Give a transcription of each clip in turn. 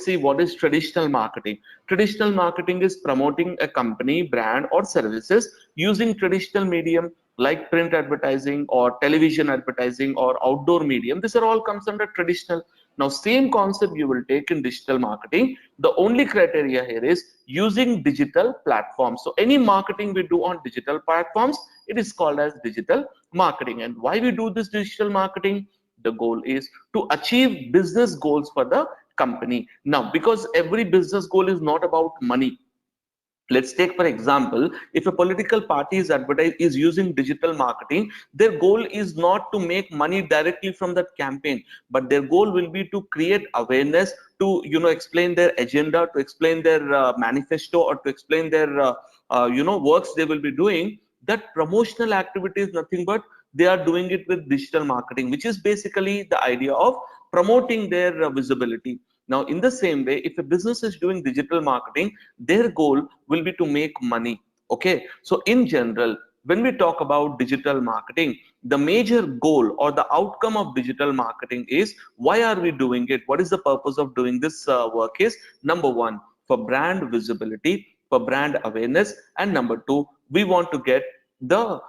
see what is traditional marketing. Traditional marketing is promoting a company, brand, or services using traditional medium like print advertising or television advertising or outdoor medium. These are all comes under traditional. Now, same concept you will take in digital marketing. The only criteria here is using digital platforms. So any marketing we do on digital platforms, it is called as digital marketing. And why we do this digital marketing? The goal is to achieve business goals for the company. Now, because every business goal is not about money. Let's take for example, if a political party is using digital marketing, their goal is not to make money directly from that campaign, but their goal will be to create awareness, to explain their agenda, to explain their manifesto, or to explain their works they will be doing. That promotional activity is nothing but they are doing it with digital marketing, which is basically the idea of promoting their visibility. Now, in the same way, if a business is doing digital marketing, their goal will be to make money. Okay, so in general, when we talk about digital marketing, the major goal or the outcome of digital marketing is, why are we doing it? What is the purpose of doing this work? Is number one, for brand visibility, for brand awareness, and number two, we want to get the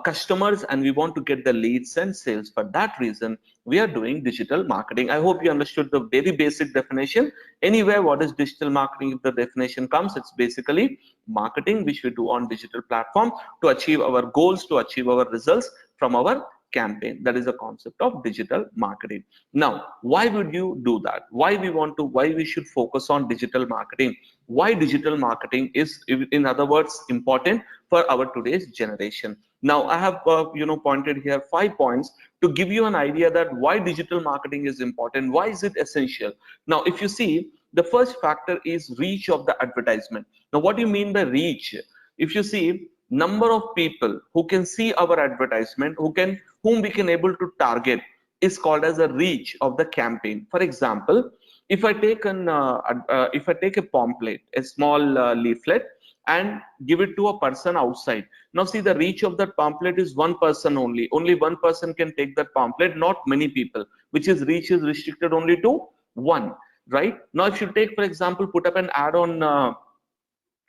customers and we want to get the leads and sales. For that reason, we are doing digital marketing. I hope you understood the very basic definition. Anywhere, what is digital marketing? If the definition comes, it's basically marketing which we do on digital platform to achieve our goals, to achieve our results from our campaign. That is the concept of digital marketing. Now, why would you do that? Why we should focus on digital marketing? Why digital marketing is, in other words, important for our today's generation? Now, I have pointed here 5 points to give you an idea that why digital marketing is important. Why is it essential? Now, if you see, the first factor is reach of the advertisement. Now, what do you mean by reach? If you see, number of people who can see our advertisement, whom we can able to target, is called as a reach of the campaign. For example, if I take a pamphlet, a small leaflet, and give it to a person outside. Now see, the reach of that pamphlet is one person only. Only one person can take that pamphlet, not many people, which is reach is restricted only to one, right? Now, if you take, for example, put up an ad on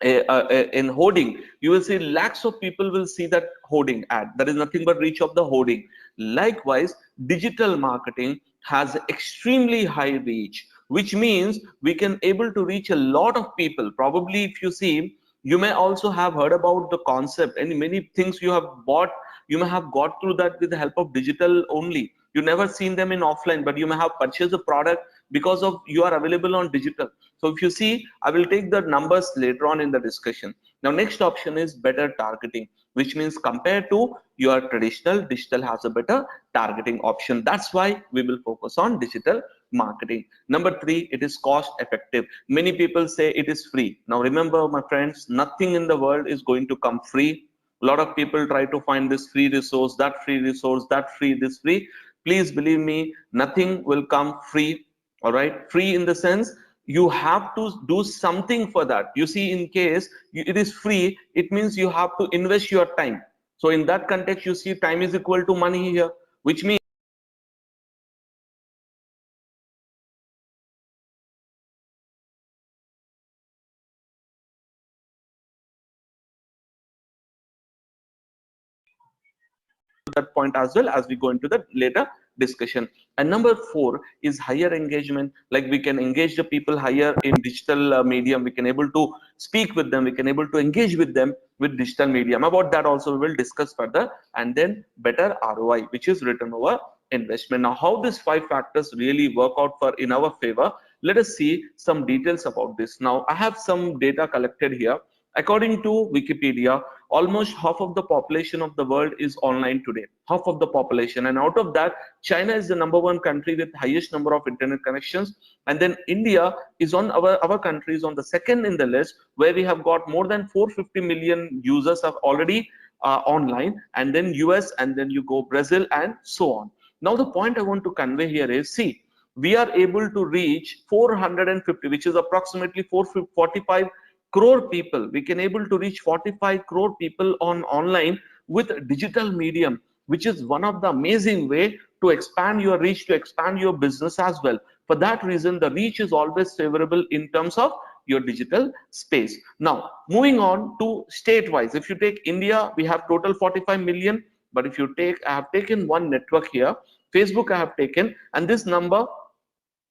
in hoarding, you will see lakhs of people will see that hoarding ad. That is nothing but reach of the hoarding. Likewise, digital marketing has extremely high reach, which means we can able to reach a lot of people. Probably, if you see, you may also have heard about the concept, and many things you have bought, you may have got through that with the help of digital only. You never seen them in offline, but you may have purchased a product because of you are available on digital. So if you see, I will take the numbers later on in the discussion. Now, next option is better targeting, which means compared to your traditional, digital has a better targeting option. That's why we will focus on digital marketing. Number three, it is cost effective. Many people say it is free. Now, remember, my friends, nothing in the world is going to come free. A lot of people try to find this free resource, that free resource, that free, this free. Please believe me, nothing will come free. All right, free in the sense you have to do something for that. You see, in case it is free, it means you have to invest your time. So in that context, you see, time is equal to money here, which means that point as well as we go into the later discussion. And number four is higher engagement. Like we can engage the people higher in digital medium. We can able to speak with them. We can able to engage with them with digital medium. About that also we will discuss further. And then better ROI, which is return over investment. Now, how these 5 factors really work out for in our favor, let us see some details about this. Now, I have some data collected here. According to Wikipedia, almost half of the population of the world is online today. Half of the population, and out of that, China is the #1 country with highest number of internet connections, and then India is on our country is on the second in the list, where we have got more than 450 million users are already online, and then US, and then you go Brazil, and so on. Now, the point I want to convey here is, see, we are able to reach 450, which is approximately 445 crore people. We can able to reach 45 crore people on online with digital medium, which is one of the amazing way to expand your reach, to expand your business as well. For that reason, the reach is always favorable in terms of your digital space. Now, moving on to state-wise, if you take India, we have total 45 million. But if you take, I have taken one network here, Facebook I have taken, and this number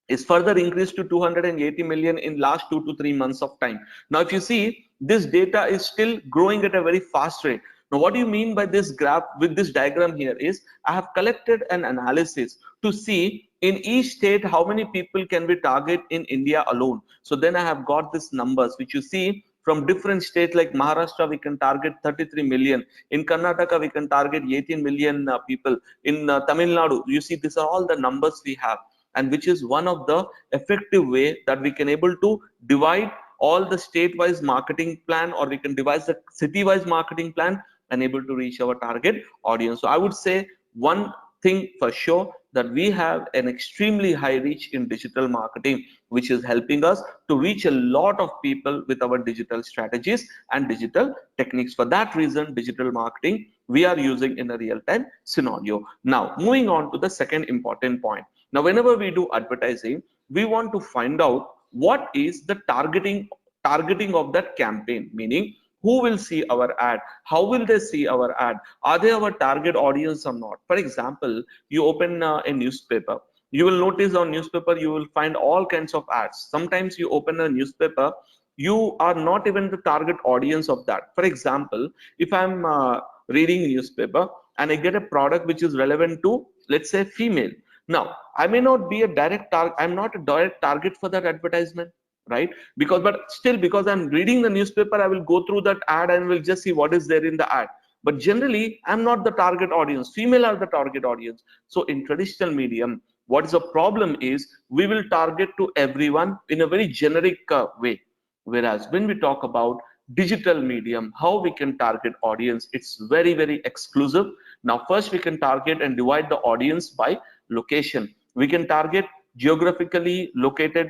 is further increased to 280 million in last 2 to 3 months of time. Now, if you see, this data is still growing at a very fast rate. Now, what do you mean by this graph with this diagram here is I have collected an analysis to see in each state how many people can we target in India alone. So then I have got these numbers which you see from different states like Maharashtra, we can target 33 million. In Karnataka, we can target 18 million people. In Tamil Nadu, you see, these are all the numbers we have, and which is one of the effective way that we can able to divide all the state-wise marketing plan, or we can devise the city-wise marketing plan and able to reach our target audience. So I would say one thing for sure, that we have an extremely high reach in digital marketing, which is helping us to reach a lot of people with our digital strategies and digital techniques. For that reason, digital marketing we are using in a real-time scenario. Now, moving on to the second important point. Now, whenever we do advertising, we want to find out what is the targeting of that campaign, meaning who will see our ad, how will they see our ad, are they our target audience or not. For example, you open a newspaper, you will notice on newspaper you will find all kinds of ads. Sometimes you open a newspaper, you are not even the target audience of that. For example, if I'm reading newspaper and I get a product which is relevant to, let's say, female, now I may not be a direct target, I'm not a direct target for that advertisement, right? Because, but still, because I'm reading the newspaper, I will go through that ad and will just see what is there in the ad. But generally, I'm not the target audience. Female are the target audience. So in traditional medium, what is the problem is we will target to everyone in a very generic way. Whereas when we talk about digital medium, how we can target audience, it's very, very exclusive. Now, first we can target and divide the audience by location. We can target geographically located,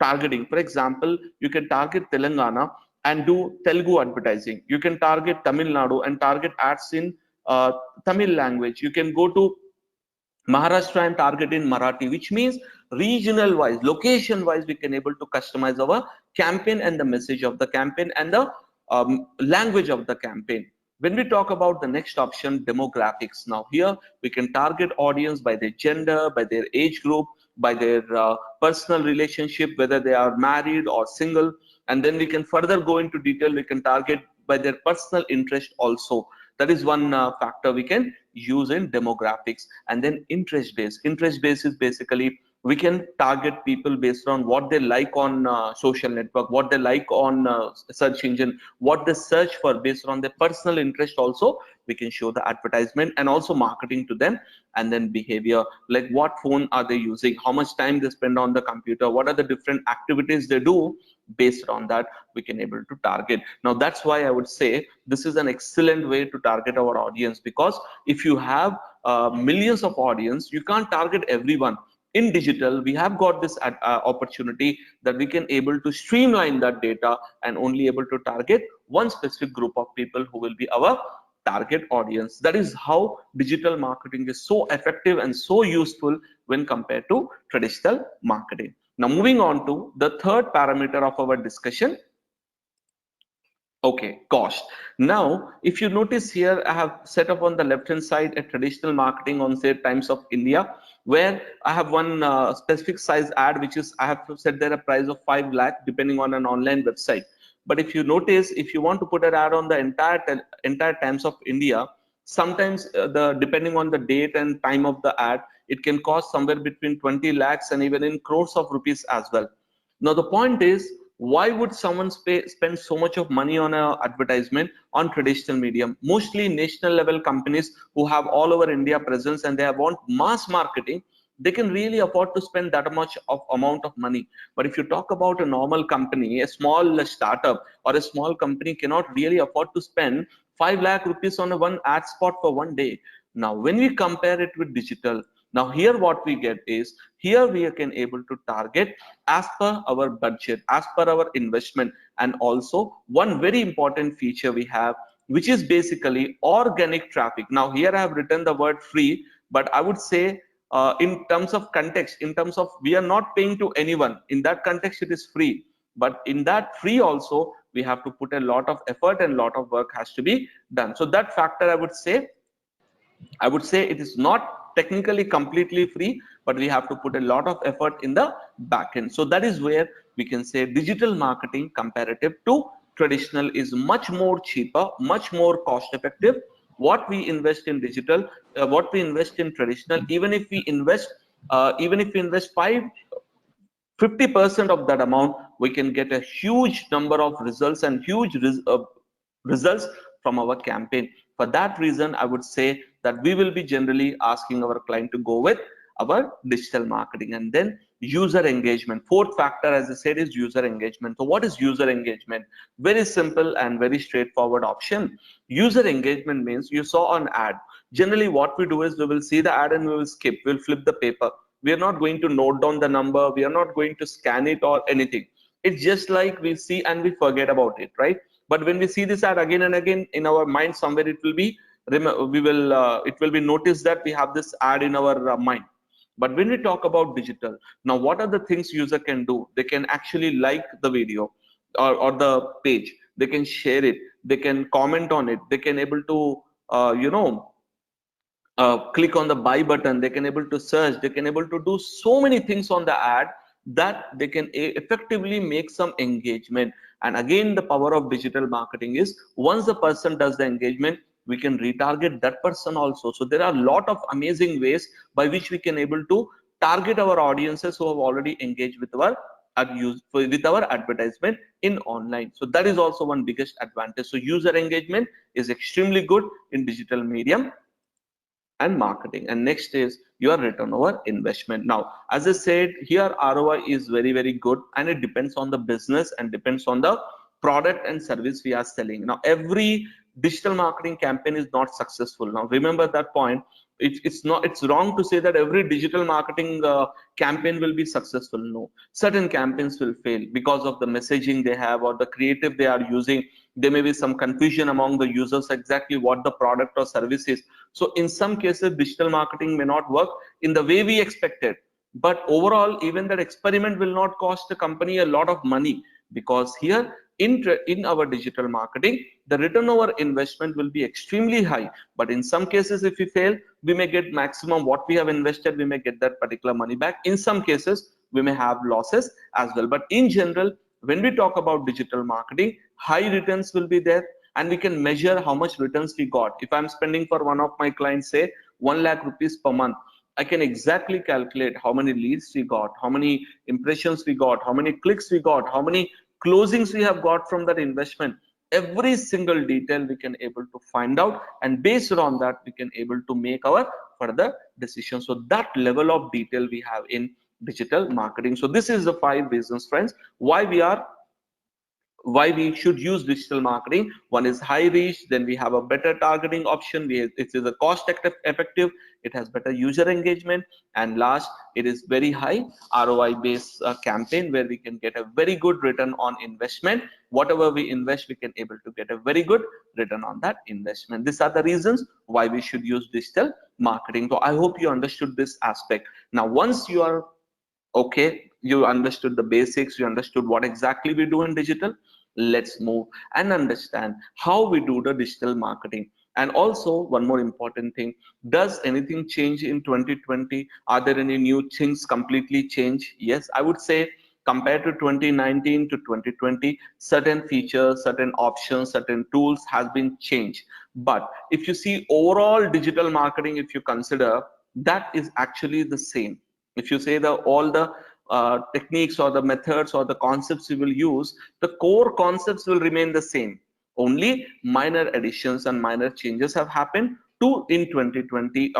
targeting. For example, you can target Telangana and do Telugu advertising. You can target Tamil Nadu and target ads in Tamil language. You can go to Maharashtra and target in Marathi, which means regional wise, location wise, we can able to customize our campaign and the message of the campaign and the language of the campaign. When we talk about the next option, demographics, now here we can target audience by their gender, by their age group, by their personal relationship, whether they are married or single, and then we can further go into detail. We can target by their personal interest also. That is one factor we can use in demographics. And then interest base. Interest base is basically we can target people based on what they like on social network, what they like on search engine, what they search for based on their personal interest. Also, we can show the advertisement and also marketing to them. And then behavior, like what phone are they using, how much time they spend on the computer, what are the different activities they do. Based on that, we can able to target. Now, that's why I would say this is an excellent way to target our audience, because if you have millions of audience, you can't target everyone. In digital, we have got this opportunity that we can able to streamline that data and only able to target one specific group of people who will be our target audience. That is how digital marketing is so effective and so useful when compared to traditional marketing. Now, moving on to the third parameter of our discussion. Okay, cost. Now, if you notice here, I have set up on the left hand side a traditional marketing on, say, Times of India, where I have one specific size ad, which is I have set there a price of 5 lakh depending on an online website. But if you notice, if you want to put an ad on the entire Times of India, sometimes depending on the date and time of the ad, it can cost somewhere between 20 lakhs and even in crores of rupees as well. Now, the point is, why would someone spend so much of money on a advertisement on traditional medium? Mostly national level companies who have all over India presence and they want mass marketing, they can really afford to spend that much of amount of money. But if you talk about a normal company, a small startup or a small company cannot really afford to spend 5 lakh rupees on a one ad spot for one day. Now, when we compare it with digital, now here what we get is, here we can able to target as per our budget, as per our investment. And also one very important feature we have, which is basically organic traffic. Now here I have written the word free, but I would say in terms of context, in terms of we are not paying to anyone. In that context, it is free. But in that free also, we have to put a lot of effort and a lot of work has to be done. So that factor, I would say it is not technically completely free, but we have to put a lot of effort in the back end. So that is where we can say digital marketing comparative to traditional is much more cheaper, much more cost effective. What we invest in digital, what we invest in traditional, even if we invest 50% of that amount, we can get a huge number of results and results from our campaign. For that reason, I would say that we will be generally asking our client to go with our digital marketing. And then user engagement. Fourth factor, as I said, is user engagement. So what is user engagement? Very simple and very straightforward option. User engagement means you saw an ad. Generally, what we do is we will see the ad and we will skip, we'll flip the paper. We are not going to note down the number, we are not going to scan it or anything. It's just like we see and we forget about it, right? But when we see this ad again and again, in our mind somewhere it will be it will be noticed that we have this ad in our mind. But when we talk about digital, now what are the things user can do? They can actually like the video or the page, they can share it, they can comment on it, they can able to click on the buy button, they can able to search, they can able to do so many things on the ad that they can effectively make some engagement. And again, the power of digital marketing is once the person does the engagement, we can retarget that person also. So there are a lot of amazing ways by which we can able to target our audiences who have already engaged with our with our advertisement in online. So that is also one biggest advantage. So user engagement is extremely good in digital medium and marketing. And next is your return over investment. Now, as I said, here ROI is very good, and it depends on the business and depends on the product and service we are selling. Now, every digital marketing campaign is not successful. Now, remember that point. It's wrong to say that every digital marketing campaign will be successful. No, certain campaigns will fail because of the messaging they have or the creative they are using. There may be some confusion among the users exactly what the product or service is. So in some cases, digital marketing may not work in the way we expected. But overall, even that experiment will not cost the company a lot of money, because here in our digital marketing, the return over investment will be extremely high. But in some cases, if we fail, we may get maximum what we have invested, we may get that particular money back. In some cases, we may have losses as well. But in general, when we talk about digital marketing, high returns will be there, and we can measure how much returns we got. If I'm spending for one of my clients, say 1 lakh rupees per month, I can exactly calculate how many leads we got, how many impressions we got, how many clicks we got, how many closings we have got from that investment. Every single detail we can able to find out, and based on that we can able to make our further decisions. So that level of detail we have in digital marketing. So this is the 5 reasons, friends, why we should use digital marketing. One is high reach, then we have a better targeting option, it is a cost effective, it has better user engagement, and last, it is very high ROI based campaign where we can get a very good return on investment. Whatever we invest, we can able to get a very good return on that investment. These are the reasons why we should use digital marketing. So I hope you understood this aspect. Now once you are okay, you understood the basics, you understood what exactly we do in digital, let's move and understand how we do the digital marketing. And also one more important thing, does anything change in 2020? Are there any new things completely change? Yes, I would say compared to 2019 to 2020, certain features, certain options, certain tools has been changed. But if you see overall digital marketing, if you consider, that is actually the same. If you say the all the techniques or the methods or the concepts you will use, the core concepts will remain the same. Only minor additions and minor changes have happened to in 2020.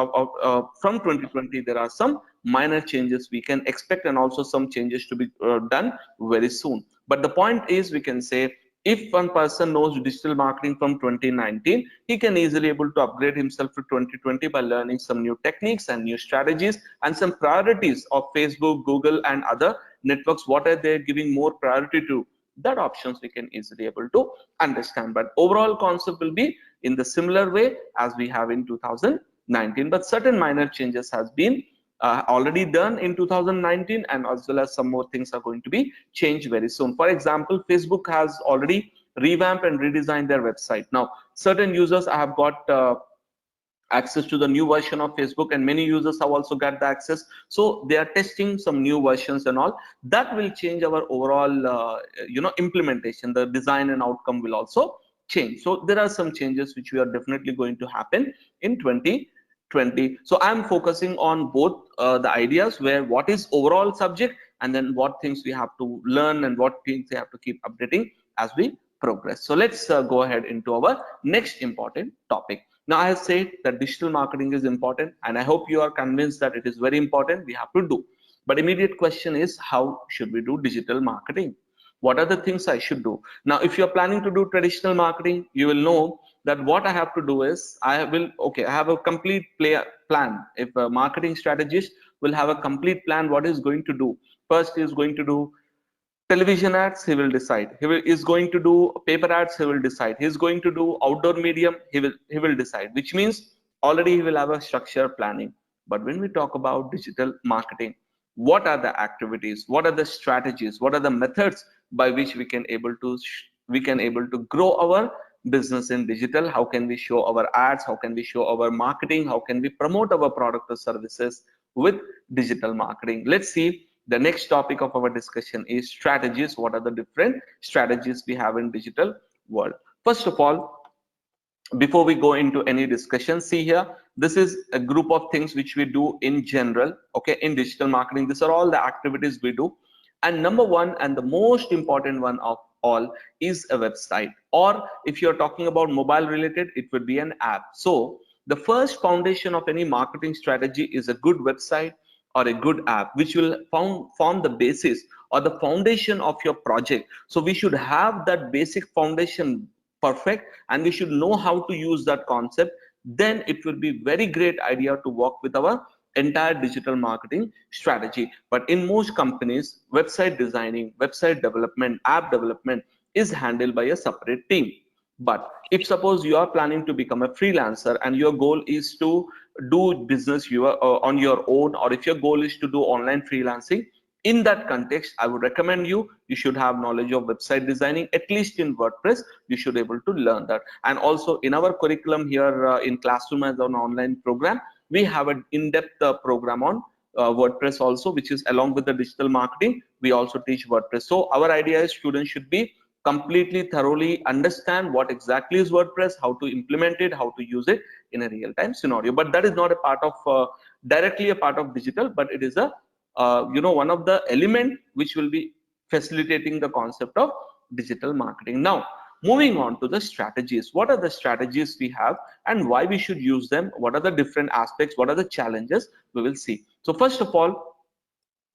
From 2020, there are some minor changes we can expect, and also some changes to be done very soon. But the point is, we can say if one person knows digital marketing from 2019, he can easily able to upgrade himself to 2020 by learning some new techniques and new strategies and some priorities of Facebook, Google, and other networks. What are they giving more priority to? That options we can easily able to understand. But overall concept will be in the similar way as we have in 2019. But certain minor changes has been already done in 2019, and as well as some more things are going to be changed very soon. For example, Facebook has already revamped and redesigned their website. Now certain users have got access to the new version of Facebook, and many users have also got the access, so they are testing some new versions and all. That will change our overall implementation. The design and outcome will also change. So there are some changes which we are definitely going to happen in 2020. So I'm focusing on both the ideas, where what is overall subject, and then what things we have to learn and what things we have to keep updating as we progress. So let's go ahead into our next important topic. Now, I have said that digital marketing is important, and I hope you are convinced that it is very important. We have to do. But immediate question is, how should we do digital marketing? What are the things I should do? Now, if you're planning to do traditional marketing, you will know that what I have to do is I have a complete plan. If a marketing strategist will have a complete plan, what is going to do? First, he is going to do television ads, he will decide. Is going to do paper ads, he will decide. He's going to do outdoor medium, he will decide, which means already he will have a structure planning. But when we talk about digital marketing, what are the activities, what are the strategies, what are the methods by which we can able to grow our business in digital? How can we show our ads? How can we show our marketing? How can we promote our product or services with digital marketing? Let's see. The next topic of our discussion is strategies. What are the different strategies we have in digital world? First of all, before we go into any discussion, see here, this is a group of things which we do in general, okay, in digital marketing. These are all the activities we do. And number one, and the most important one of all, is a website. Or if you're talking about mobile related, it would be an app. So the first foundation of any marketing strategy is a good website or a good app, which will form the basis or the foundation of your project. So we should have that basic foundation perfect, and we should know how to use that concept. Then it will be very great idea to work with our entire digital marketing strategy. But in most companies, website designing, website development, app development is handled by a separate team. But if suppose you are planning to become a freelancer and your goal is to do business on your own, or if your goal is to do online freelancing, in that context, I would recommend you should have knowledge of website designing, at least in WordPress. You should able to learn that. And also in our curriculum here in Classroom as an online program, we have an in-depth program on WordPress also, which is along with the digital marketing. We also teach WordPress. So our idea is students should be completely thoroughly understand what exactly is WordPress, how to implement it, how to use it in a real-time scenario. But that is not a part of directly a part of digital, but it is a one of the element which will be facilitating the concept of digital marketing. Now, moving on to the strategies. What are the strategies we have and why we should use them? What are the different aspects? What are the challenges? We will see. So first of all,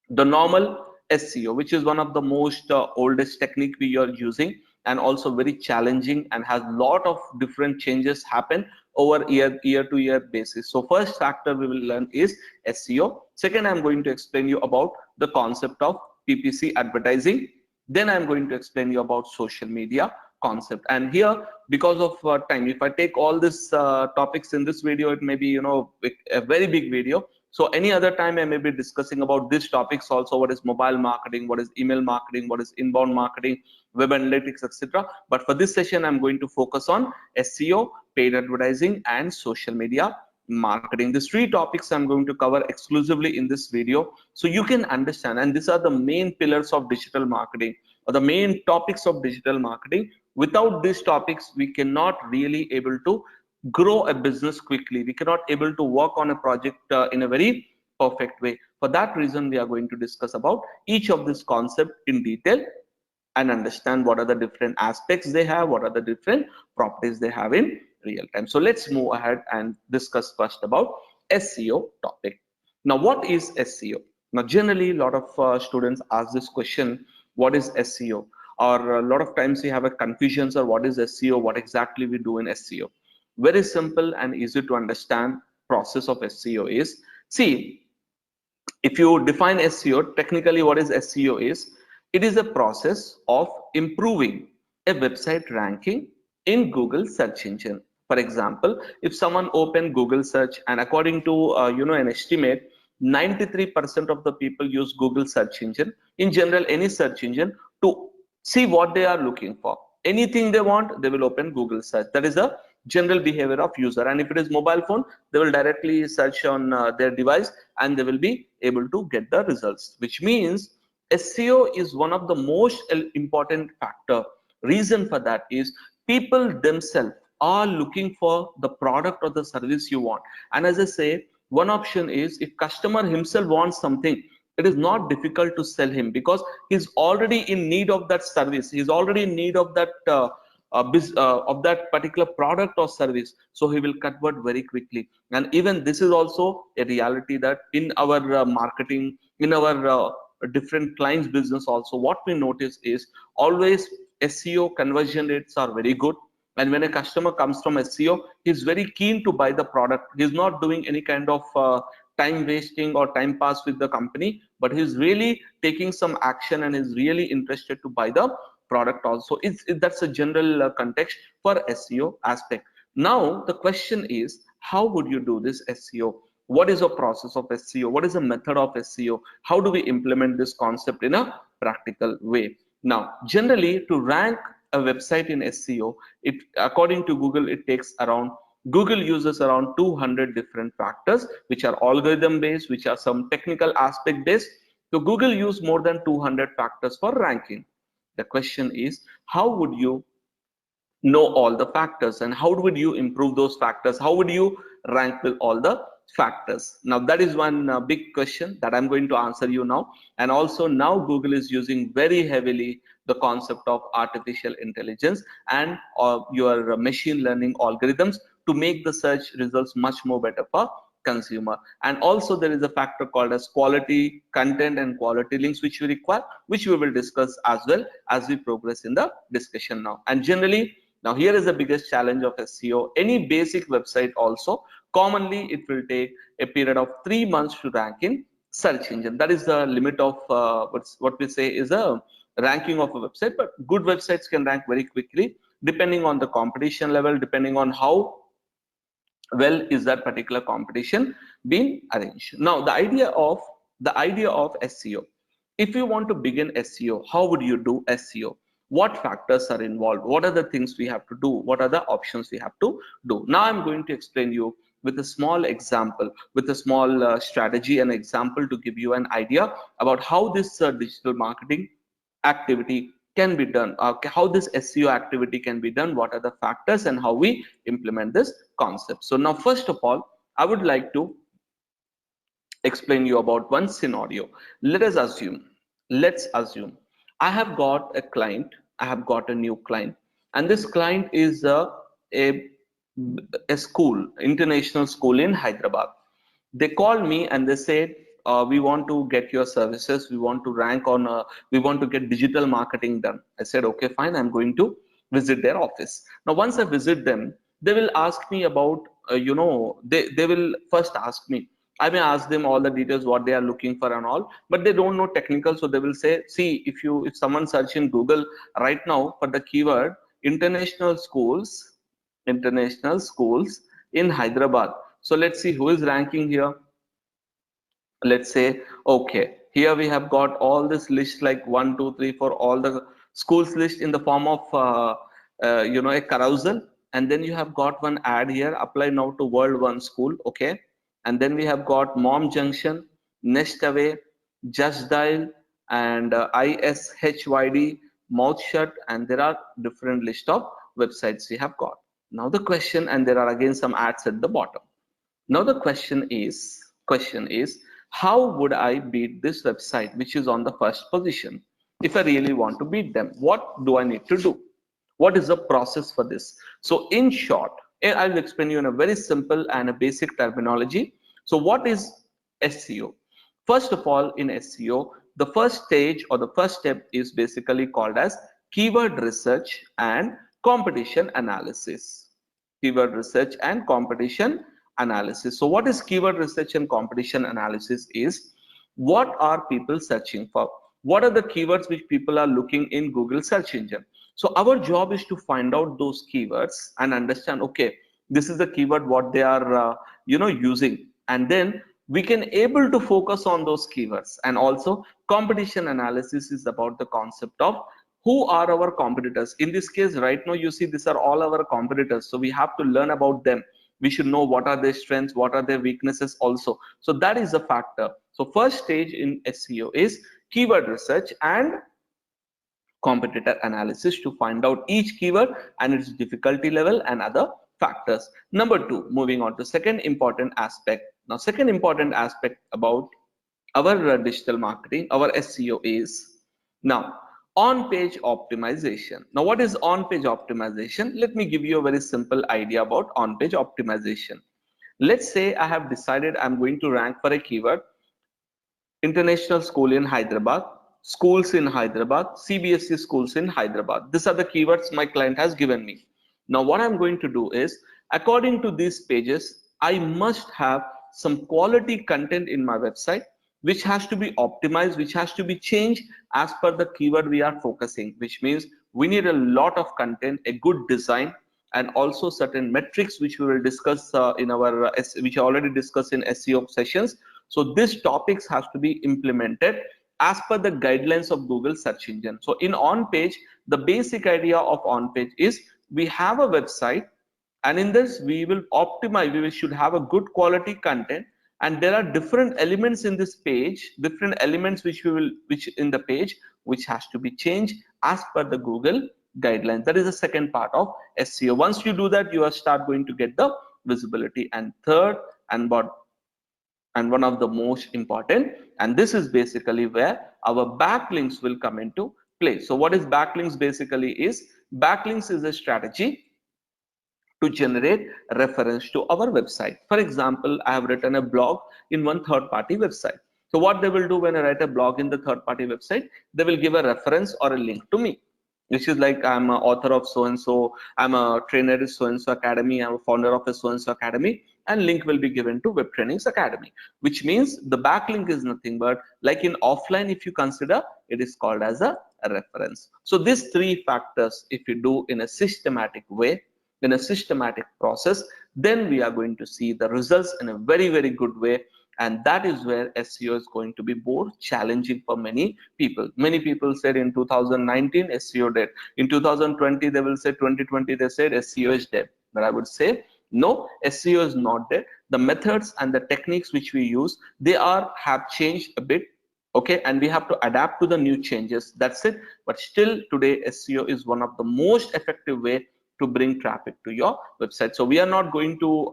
the normal SEO, which is one of the most oldest technique we are using, and also very challenging and has lot of different changes happen over year to year basis. So first factor we will learn is SEO. Second, I'm going to explain you about the concept of PPC advertising. Then I'm going to explain you about social media concept. And here, because of time, if I take all these topics in this video, it may be a very big video. So any other time I may be discussing about these topics also, what is mobile marketing, what is email marketing, what is inbound marketing, web analytics, etc. But for this session, I'm going to focus on SEO, paid advertising, and social media marketing. These three topics I'm going to cover exclusively in this video, so you can understand. And these are the main pillars of digital marketing, or the main topics of digital marketing. Without these topics, we cannot really able to grow a business quickly. We cannot able to work on a project in a very perfect way. For that reason, we are going to discuss about each of this concept in detail and understand what are the different aspects they have, what are the different properties they have in real time. So let's move ahead and discuss first about SEO topic. Now, what is SEO? Now, generally, a lot of students ask this question, what is SEO? Or a lot of times we have a confusion, or what is SEO? What exactly we do in SEO? Very simple and easy to understand process of SEO is, see, if you define SEO, technically what is SEO is, it is a process of improving a website ranking in Google search engine. For example, if someone open Google search, and according to an estimate, 93% of the people use Google search engine, in general any search engine, to see what they are looking for. Anything they want, they will open Google search. That is the general behavior of user. And if it is mobile phone, they will directly search on their device and they will be able to get the results, which means SEO is one of the most important factor. Reason for that is people themselves are looking for the product or the service you want. And as I say, one option is if customer himself wants something, it is not difficult to sell him because he's already in need of that service. He's already in need of that particular product or service. So he will convert very quickly. And even this is also a reality that in our marketing, in our different clients business also, what we notice is always SEO conversion rates are very good. And when a customer comes from SEO, he's very keen to buy the product. He's not doing any kind of time wasting or time pass with the company, but he's really taking some action and is really interested to buy the product also. That's a general context for SEO aspect. Now the question is, how would you do this SEO? What is a process of SEO? What is a method of SEO? How do we implement this concept in a practical way? Now, generally, to rank a website in SEO, it according to Google, it takes around Google uses around 200 different factors, which are algorithm based, which are some technical aspect based. So Google use more than 200 factors for ranking. The question is, how would you know all the factors and how would you improve those factors? How would you rank with all the factors? Now that is one big question that I'm going to answer you now. And also now Google is using very heavily the concept of artificial intelligence and your machine learning algorithms to make the search results much more better for consumer. And also there is a factor called as quality content and quality links which we require, which we will discuss as well as we progress in the discussion now. And generally, now here is the biggest challenge of SEO. Any basic website also, commonly it will take a period of 3 months to rank in search engine. That is the limit of what we say is a ranking of a website. But good websites can rank very quickly depending on the competition level, depending on how well is that particular competition being arranged. Now the idea of SEO. If you want to begin SEO, how would you do SEO? What factors are involved? What are the things we have to do? What are the options we have to do? Now I'm going to explain you with a small example, with a small strategy and example to give you an idea about how this digital marketing activity can be done, how this SEO activity can be done, what are the factors and how we implement this concept. So now first of all, I would like to explain you about one scenario. Let's assume I have got a client, I have got a new client, and this client is a, a school, international school in Hyderabad. They called me and they said, we want to get your services, we want to rank on we want to get digital marketing done. I said, okay, fine, I'm going to visit their office. Now once I visit them, they will ask me about they will first ask me, I may ask them all the details what they are looking for and all, but they don't know technical. So they will say, see, if someone search in Google right now for the keyword international schools, international schools in Hyderabad, so let's see who is ranking here. Let's say, okay, here we have got all this list like 1 2 3 4, all the schools list in the form of a carousel. And then you have got one ad here, apply now to World One School. Okay, and then we have got Mom Junction, Nest Away, Just Dial, and ISHYD, Mouth Shut, and there are different list of websites we have got. Now the question, and there are again some ads at the bottom. Now the question is, how would I beat this website which is on the first position? If I really want to beat them, what do I need to do? What is the process for this? So in short, I'll explain you in a very simple and a basic terminology. So what is SEO? First of all, in SEO, the first stage or the first step is basically called as keyword research and competition analysis. Keyword research and competition analysis. So what is keyword research and competition analysis is, what are people searching for? What are the keywords which people are looking in Google search engine? So our job is to find out those keywords and understand, okay, this is the keyword what they are using, and then we can able to focus on those keywords. And also competition analysis is about the concept of who are our competitors. In this case right now, you see these are all our competitors, so we have to learn about them. We should know what are their strengths, what are their weaknesses also. So that is a factor. So first stage in SEO is keyword research and competitor analysis to find out each keyword and its difficulty level and other factors. Number two, moving on to second important aspect. Now second important aspect about our digital marketing, our SEO is now on page optimization. Now what is on page optimization? Let me give you a very simple idea about on page optimization. Let's say I have decided I'm going to rank for a keyword international school in Hyderabad, schools in Hyderabad, CBSE schools in Hyderabad. These are the keywords my client has given me. Now what I'm going to do is, according to these pages, I must have some quality content in my website, which has to be optimized, which has to be changed as per the keyword we are focusing, which means we need a lot of content, a good design, and also certain metrics which we will discuss in our which I already discussed in SEO sessions. So these topics has to be implemented as per the guidelines of Google search engine. So in on page, the basic idea of on page is we have a website, and in this we will optimize, we should have a good quality content, and there are different elements in this page, different elements which in the page which has to be changed as per the Google guidelines. That is the second part of SEO. Once you do that, you are start going to get the visibility. And third, and one of the most important, and this is basically where our backlinks will come into play. So what is backlinks? Basically is backlinks is a strategy to generate reference to our website. For example, I have written a blog in one third-party website. So what they will do when I write a blog in the third-party website, they will give a reference or a link to me, which is like, I'm an author of so-and-so, I'm a trainer at so-and-so academy, I'm a founder of a so-and-so academy, and link will be given to Web Trainings Academy, which means the backlink is nothing but, like in offline, if you consider, it is called as a reference. So these three factors, if you do in a systematic way, in a systematic process, then we are going to see the results in a very, very good way. And that is where SEO is going to be more challenging for many people. Many people said in 2019 SEO dead. In 2020 they will say, 2020 they said SEO is dead. But I would say no, SEO is not dead. The methods and the techniques which we use, they have changed a bit. Okay, and we have to adapt to the new changes. That's it. But still today SEO is one of the most effective way to bring traffic to your website. So we are not going to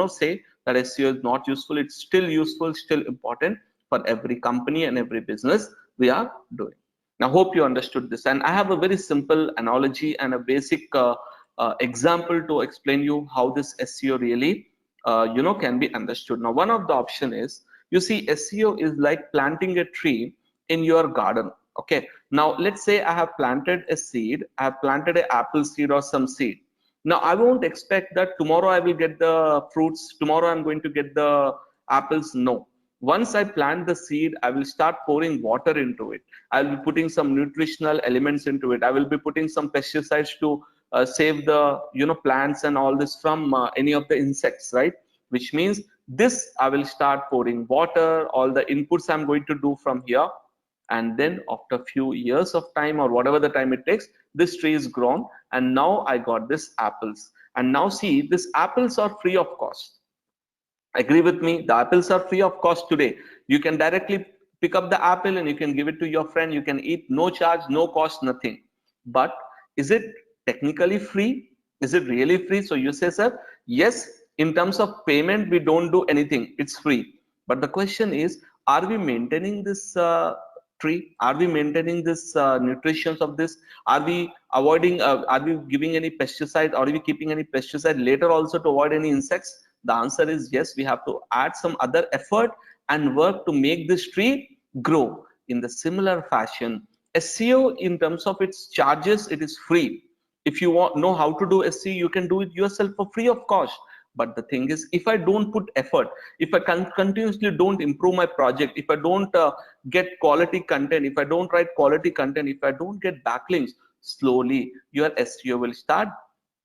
say that SEO is not useful. It's still useful, still important for every company and every business we are doing. Now hope you understood this, and I have a very simple analogy and a basic example to explain you how this SEO really can be understood. Now one of the option is, you see, SEO is like planting a tree in your garden. Okay, now let's say I have planted a seed, I have planted an apple seed or some seed. Now I won't expect that tomorrow I will get the fruits, tomorrow I'm going to get the apples. No, once I plant the seed, I will start pouring water into it. I'll be putting some nutritional elements into it. I will be putting some pesticides to save the plants and all this from any of the insects, right? Which means this, I will start pouring water, all the inputs I'm going to do from here, and then after a few years of time or whatever the time it takes, this tree is grown, and now I got this apples. And now see, these apples are free of cost. Agree with me? The apples are free of cost today. You can directly pick up the apple and you can give it to your friend. You can eat, no charge, no cost, nothing. But is it technically free? Is it really free? So you say, sir, yes, in terms of payment, we don't do anything. It's free. But the question is, are we maintaining this tree? Are we maintaining this nutrition of this? Are we avoiding, are we giving any pesticide? Are we keeping any pesticide later also to avoid any insects? The answer is yes, we have to add some other effort and work to make this tree grow. In the similar fashion, SEO in terms of its charges, it is free. If you know how to do SEO, you can do it yourself for free of cost. But the thing is, if I don't put effort, if I continuously don't improve my project, if I don't get quality content, if I don't write quality content, if I don't get backlinks, slowly your SEO will start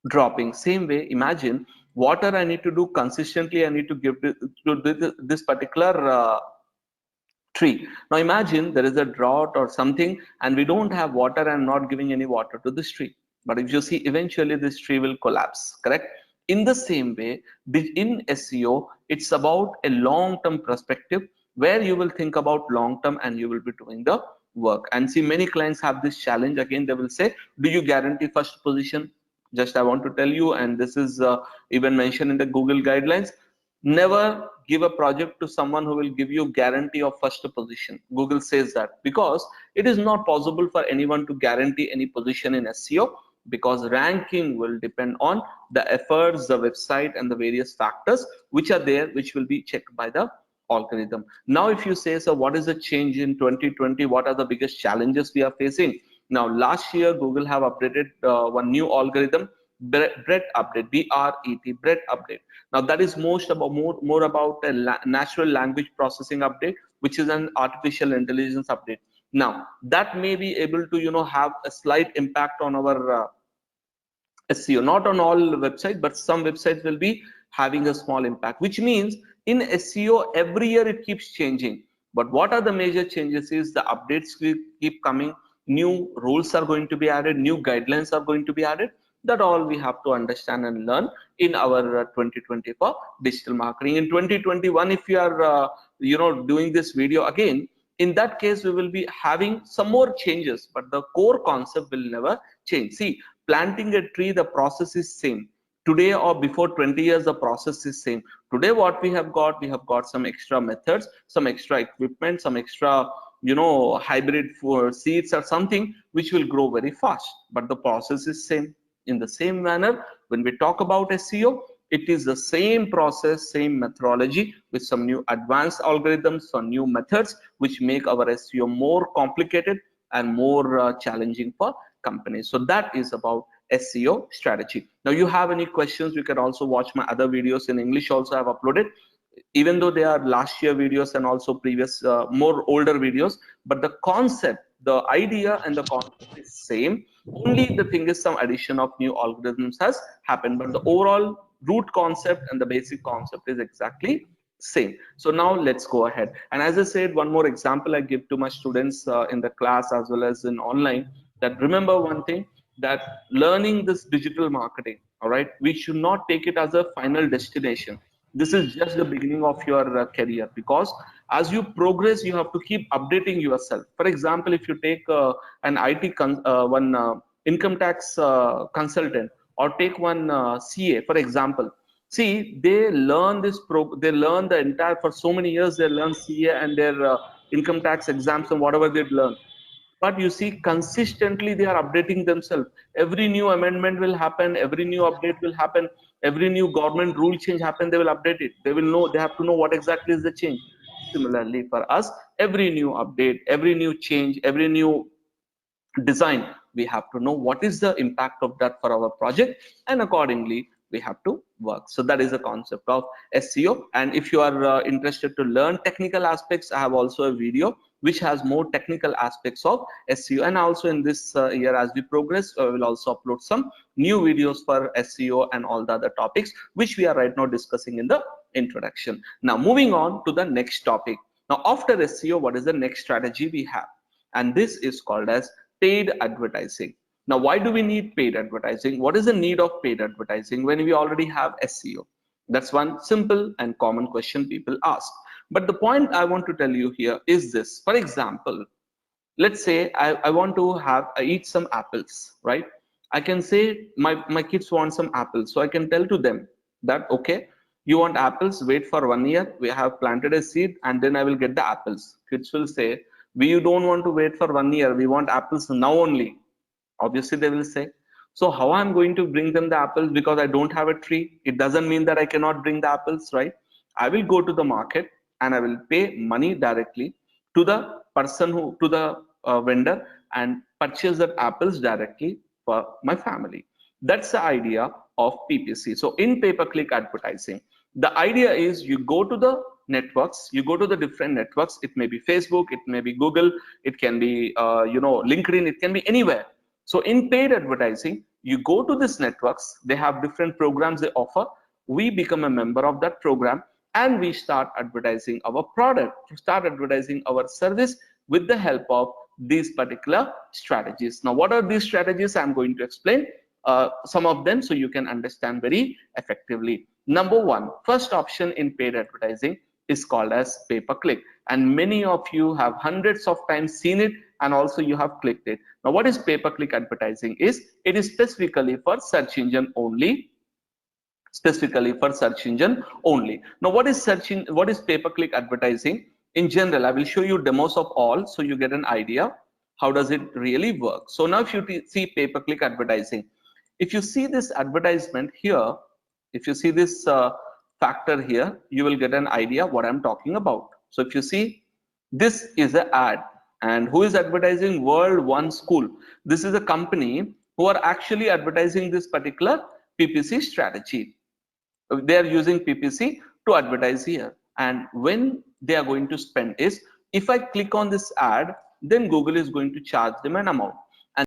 dropping. Same way, imagine water I need to do consistently, I need to give to this particular tree. Now imagine there is a drought or something and we don't have water and not giving any water to this tree. But if you see, eventually this tree will collapse, correct? In the same way, in SEO, it's about a long-term perspective where you will think about long-term and you will be doing the work. And see, many clients have this challenge. Again, they will say, do you guarantee first position? Just I want to tell you, and this is even mentioned in the Google guidelines, never give a project to someone who will give you guarantee of first position. Google says that because it is not possible for anyone to guarantee any position in SEO, because ranking will depend on the efforts, the website, and the various factors which are there, which will be checked by the algorithm. Now if you say, so what is the change in 2020, what are the biggest challenges we are facing? Now last year Google have updated one new algorithm, BRET update, BRET, BRET update. Now that is more about a natural language processing update, which is an artificial intelligence update. Now that may be able to have a slight impact on our SEO, not on all websites, but some websites will be having a small impact, which means in SEO every year it keeps changing. But what are the major changes is the updates will keep coming, new rules are going to be added, new guidelines are going to be added. That all we have to understand and learn in our 2020 for digital marketing. In 2021, if you are doing this video again, in that case we will be having some more changes, but the core concept will never change. See, planting a tree, the process is same. Today or before 20 years, the process is same. Today what we have got some extra methods, some extra equipment, some extra hybrid for seeds or something which will grow very fast, but the process is same. In the same manner, when we talk about SEO, it is the same process, same methodology with some new advanced algorithms, some new methods which make our SEO more complicated and more challenging for companies. So that is about SEO strategy. Now you have any questions, you can also watch my other videos in English also I have uploaded, even though they are last year videos and also previous more older videos, but the concept, the idea and the concept is same. Only the thing is some addition of new algorithms has happened, but the overall root concept and the basic concept is exactly same. So now let's go ahead. And as I said, one more example I give to my students in the class as well as in online, that remember one thing, that learning this digital marketing, all right, we should not take it as a final destination. This is just the beginning of your career, because as you progress you have to keep updating yourself. For example, if you take an one income tax consultant, or take one CA for example. See, they learn they learn the entire, for so many years they learn CA and their income tax exams and whatever they learn. But you see, consistently they are updating themselves. Every new amendment will happen, every new update will happen, every new government rule change happen, they will update it. They will know, they have to know what exactly is the change. Similarly for us, every new update, every new change, every new design, we have to know what is the impact of that for our project, and accordingly we have to work. So that is the concept of SEO. And if you are interested to learn technical aspects, I have also a video which has more technical aspects of SEO. And also in this year as we progress, we will also upload some new videos for SEO and all the other topics which we are right now discussing in the introduction. Now moving on to the next topic. Now after SEO, what is the next strategy we have? And this is called as paid advertising. Now, why do we need paid advertising? What is the need of paid advertising when we already have SEO? That's one simple and common question people ask. But the point I want to tell you here is this. For example, let's say I want to eat some apples, right? I can say my kids want some apples. So I can tell to them that, okay, you want apples, wait for 1 year. We have planted a seed and then I will get the apples. Kids will say, we don't want to wait for 1 year. We want apples now only. Obviously they will say. So how I'm going to bring them the apples, because I don't have a tree? It doesn't mean that I cannot bring the apples, right? I will go to the market and I will pay money directly to the person to the vendor, and purchase the apples directly for my family. That's the idea of PPC. So in pay-per-click advertising, the idea is you go to the networks, you go to the different networks. It may be Facebook, it may be Google, it can be LinkedIn, it can be anywhere. So in paid advertising, you go to these networks, they have different programs they offer. we become a member of that program and we start advertising our product, start advertising our service with the help of these particular strategies. Now, what are these strategies? I'm going to explain some of them so you can understand very effectively. Number one, first option in paid advertising is called as pay-per-click, and many of you have hundreds of times seen it and also you have clicked it. Now, what is pay-per-click advertising is? It is specifically for search engine only. Specifically for search engine only. Now, what is pay-per-click advertising? In general, I will show you demos of all so you get an idea how does it really work. So now if you see pay-per-click advertising, if you see this advertisement here, if you see this factor here, you will get an idea what I'm talking about. So if you see, this is an ad, and who is advertising? World One School. This is a company who are actually advertising this particular PPC strategy. They are using PPC to advertise here, and when they are going to spend is, if I click on this ad, then Google is going to charge them an amount.